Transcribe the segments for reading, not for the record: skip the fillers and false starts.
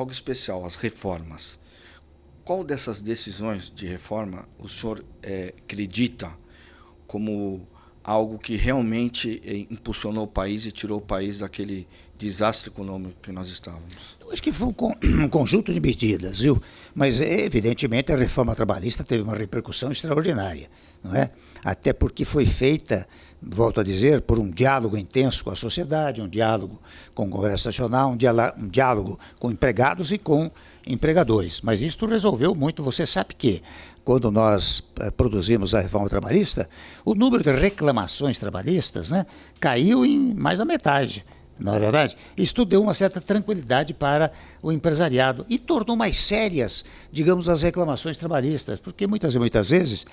algo especial, as reformas. Qual dessas decisões de reforma o senhor acredita como algo que realmente impulsionou o país e tirou o país daquele desastre econômico que nós estávamos? Eu acho que foi um conjunto de medidas, viu? Mas, evidentemente, a reforma trabalhista teve uma repercussão extraordinária, não é? Até porque foi feita, volto a dizer, por um diálogo intenso com a sociedade, um diálogo com o Congresso Nacional, um diálogo com empregados e com empregadores. Mas isso resolveu muito. Você sabe que, quando nós produzimos a reforma trabalhista, o número de reclamações trabalhistas, né, caiu em mais da metade. Não é verdade? Isso tudo deu uma certa tranquilidade para o empresariado e tornou mais sérias, digamos, as reclamações trabalhistas, porque muitas vezes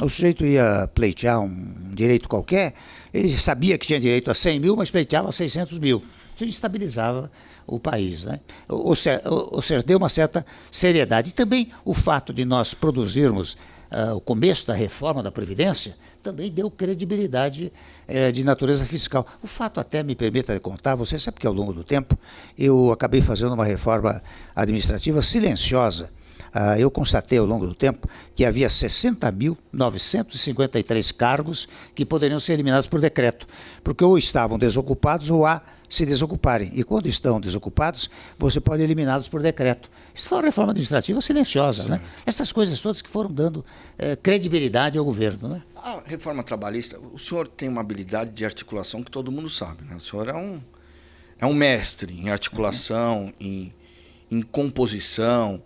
o sujeito ia pleitear um direito qualquer, ele sabia que tinha direito a 100 mil, mas pleiteava 600 mil. Isso estabilizava o país, né? Ou seja, deu uma certa seriedade. E também o fato de nós produzirmos o começo da reforma da Previdência também deu credibilidade de natureza fiscal. O fato, até me permita contar, você sabe que ao longo do tempo eu acabei fazendo uma reforma administrativa silenciosa. Eu constatei ao longo do tempo que havia 60.953 cargos que poderiam ser eliminados por decreto, porque ou estavam desocupados ou há se desocuparem. E quando estão desocupados, você pode eliminá-los por decreto. Isso foi uma reforma administrativa silenciosa, né? Essas coisas todas que foram dando credibilidade ao governo, né? A reforma trabalhista, o senhor tem uma habilidade de articulação que todo mundo sabe, né? O senhor é um mestre em articulação, em composição,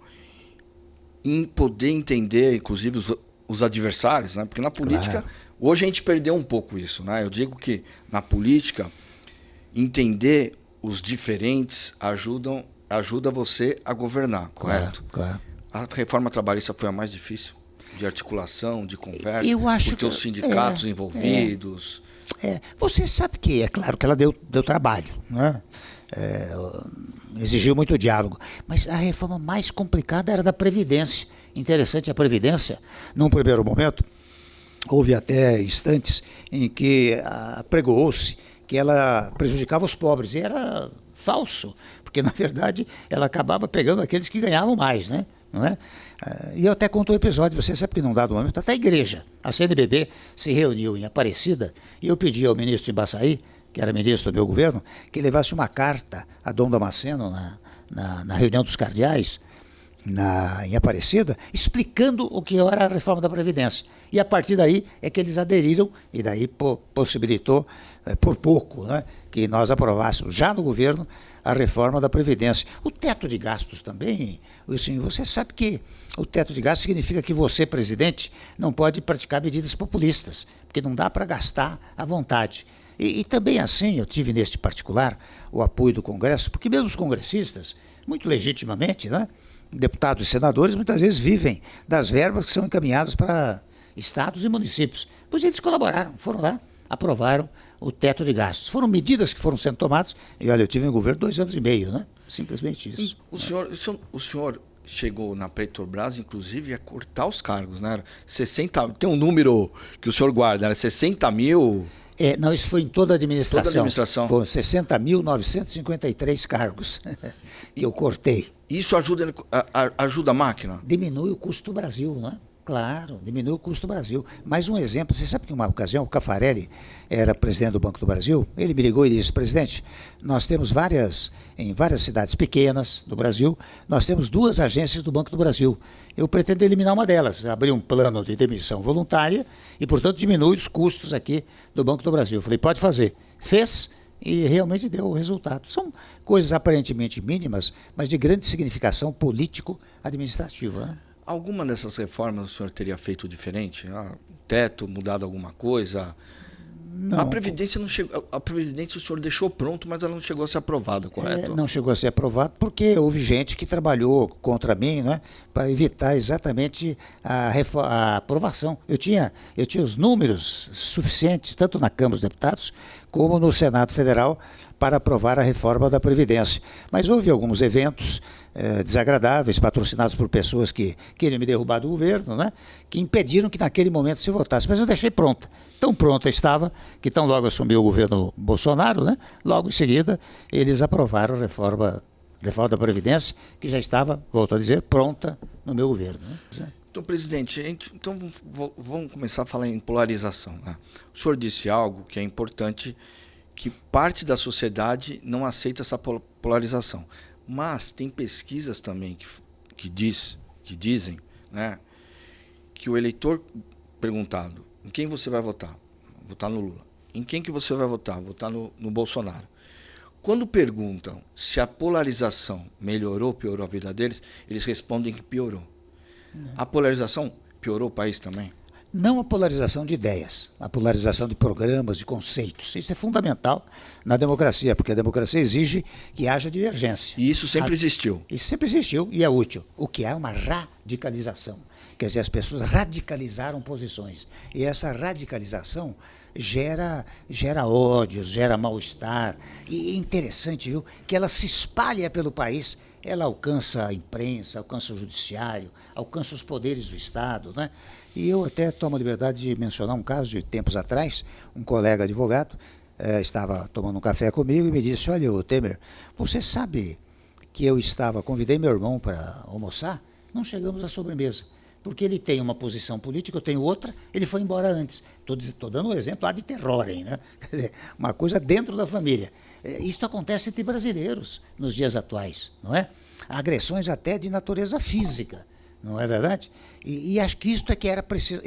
em poder entender, inclusive, os adversários, né? Porque na política, claro, hoje a gente perdeu um pouco isso, né? Eu digo que na política, entender os diferentes ajuda você a governar, correto? Claro. A reforma trabalhista foi a mais difícil de articulação, de conversa, eu acho porque os sindicatos envolvidos. Você sabe que, é claro que ela deu trabalho, né? Exigiu muito diálogo, mas a reforma mais complicada era da Previdência. Interessante, a Previdência, num primeiro momento, houve até instantes em que apregoou-se que ela prejudicava os pobres, e era falso, porque na verdade ela acabava pegando aqueles que ganhavam mais, né? Não é? E eu até conto um episódio, você sabe que num dado momento até a igreja, a CNBB, se reuniu em Aparecida e eu pedi ao ministro Embaçaí, que era ministro do meu governo, que levasse uma carta a Dom Damasceno na reunião dos cardeais, em Aparecida, explicando o que era a reforma da Previdência. E a partir daí é que eles aderiram, e daí possibilitou, por pouco, né, que nós aprovássemos já no governo a reforma da Previdência. O teto de gastos também, assim, você sabe que o teto de gastos significa que você, presidente, não pode praticar medidas populistas, porque não dá para gastar à vontade. E também assim, eu tive neste particular o apoio do Congresso, porque mesmo os congressistas, muito legitimamente, né, deputados e senadores, muitas vezes vivem das verbas que são encaminhadas para estados e municípios. Pois eles colaboraram, foram lá, aprovaram o teto de gastos. Foram medidas que foram sendo tomadas, e olha, eu tive em governo 2 anos e meio, né? Simplesmente isso. O senhor chegou na Petrobras, inclusive, a cortar os cargos, né? 60, tem um número que o senhor guarda, né? 60 mil... Não, isso foi em toda a administração. Toda a administração. Foram 60.953 cargos que eu cortei. Isso ajuda a máquina? Diminui o custo do Brasil, né? Claro, diminui o custo do Brasil. Mais um exemplo, você sabe que em uma ocasião o Caffarelli era presidente do Banco do Brasil, ele me ligou e disse: presidente, nós temos em várias cidades pequenas do Brasil, nós temos 2 agências do Banco do Brasil. Eu pretendo eliminar uma delas, abrir um plano de demissão voluntária e, portanto, diminuir os custos aqui do Banco do Brasil. Eu falei, pode fazer. Fez e realmente deu o resultado. São coisas aparentemente mínimas, mas de grande significação político-administrativa, né? Alguma dessas reformas o senhor teria feito diferente? Teto, mudado alguma coisa? Não. A Previdência não chegou. A Previdência o senhor deixou pronto, mas ela não chegou a ser aprovada, correto? Não chegou a ser aprovada porque houve gente que trabalhou contra mim, né, para evitar exatamente a aprovação. Eu tinha os números suficientes, tanto na Câmara dos Deputados como no Senado Federal, para aprovar a reforma da Previdência. Mas houve alguns eventos desagradáveis, patrocinados por pessoas que queriam me derrubar do governo, né, que impediram que naquele momento se votasse. Mas eu deixei pronta. Tão pronta estava que tão logo assumiu o governo Bolsonaro, né, logo em seguida eles aprovaram a reforma reforma da Previdência, que já estava, volto a dizer, pronta no meu governo. Né? Então, presidente, então vamos começar a falar em polarização. Né? O senhor disse algo que é importante, que parte da sociedade não aceita essa polarização. Mas tem pesquisas também que dizem, né, que o eleitor perguntado, em quem você vai votar? Votar no Lula. Em quem que você vai votar? Votar no Bolsonaro. Quando perguntam se a polarização melhorou ou piorou a vida deles, eles respondem que piorou. A polarização piorou o país também? Não a polarização de ideias, a polarização de programas, de conceitos. Isso é fundamental na democracia, porque a democracia exige que haja divergência. E isso sempre existiu. Isso sempre existiu e é útil. O que é uma radicalização. Quer dizer, as pessoas radicalizaram posições. E essa radicalização gera ódios, gera mal-estar. E é interessante, viu, que ela se espalha pelo país. Ela alcança a imprensa, alcança o judiciário, alcança os poderes do Estado, né? E eu até tomo a liberdade de mencionar um caso de tempos atrás. Um colega advogado estava tomando um café comigo e me disse: olha, Temer, você sabe que eu convidei meu irmão para almoçar? Não chegamos à sobremesa. Porque ele tem uma posição política, eu tenho outra, ele foi embora antes. Estou dando um exemplo lá de terrorem, né? Quer dizer, uma coisa dentro da família. Isso acontece entre brasileiros nos dias atuais, não é? Agressões até de natureza física, não é verdade? E acho que isso é que era preciso.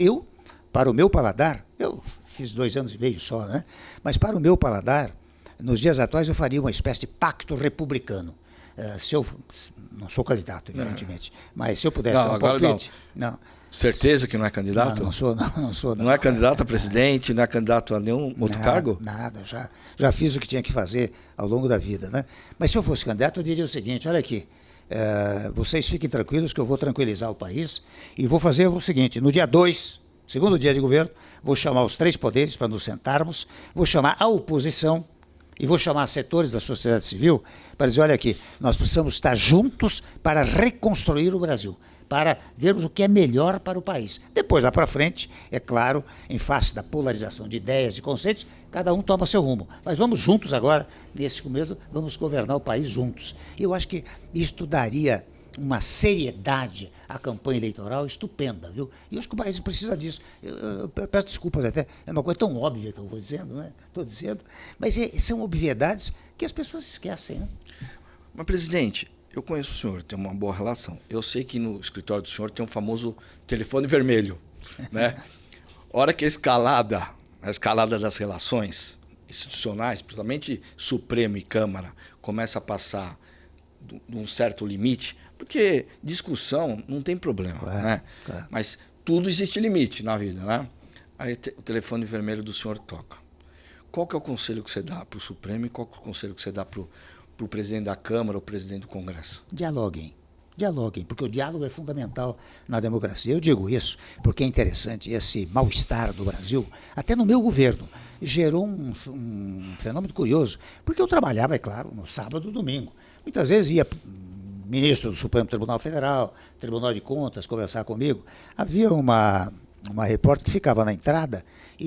Para o meu paladar, eu fiz 2 anos e meio só, né? Mas para o meu paladar, nos dias atuais eu faria uma espécie de pacto republicano. Se eu não sou candidato, evidentemente, mas se eu pudesse dar um palpite... Não. Certeza que não é candidato? Não sou. Não é candidato a presidente, não é candidato a nenhum outro cargo? Nada, já fiz o que tinha que fazer ao longo da vida, né? Mas se eu fosse candidato, eu diria o seguinte: olha aqui, vocês fiquem tranquilos que eu vou tranquilizar o país e vou fazer o seguinte: no dia 2, segundo dia de governo, vou chamar os 3 poderes para nos sentarmos, vou chamar a oposição, e vou chamar setores da sociedade civil para dizer: olha aqui, nós precisamos estar juntos para reconstruir o Brasil, para vermos o que é melhor para o país. Depois, lá para frente, é claro, em face da polarização de ideias, de conceitos, cada um toma seu rumo. Mas vamos juntos agora, nesse começo, vamos governar o país juntos. Eu acho que isto daria uma seriedade à campanha eleitoral estupenda, viu? E eu acho que o país precisa disso. Eu peço desculpas até, é uma coisa tão óbvia que eu vou dizendo, né? Estou dizendo, mas são obviedades que as pessoas esquecem, né? Mas, presidente, eu conheço o senhor, tenho uma boa relação. Eu sei que no escritório do senhor tem um famoso telefone vermelho, né? Hora que a escalada das relações institucionais, principalmente Supremo e Câmara, começa a passar de um certo limite, porque discussão não tem problema, claro, né? Claro. Mas tudo existe limite na vida, né? Aí o telefone vermelho do senhor toca. Qual que é o conselho que você dá para o Supremo e qual que é o conselho que você dá para o presidente da Câmara ou presidente do Congresso? Dialoguem, porque o diálogo é fundamental na democracia. Eu digo isso porque é interessante, esse mal-estar do Brasil, até no meu governo, gerou um fenômeno curioso, porque eu trabalhava, é claro, no sábado e domingo. Muitas vezes ia ministro do Supremo Tribunal Federal, Tribunal de Contas, conversar comigo. Havia uma repórter que ficava na entrada e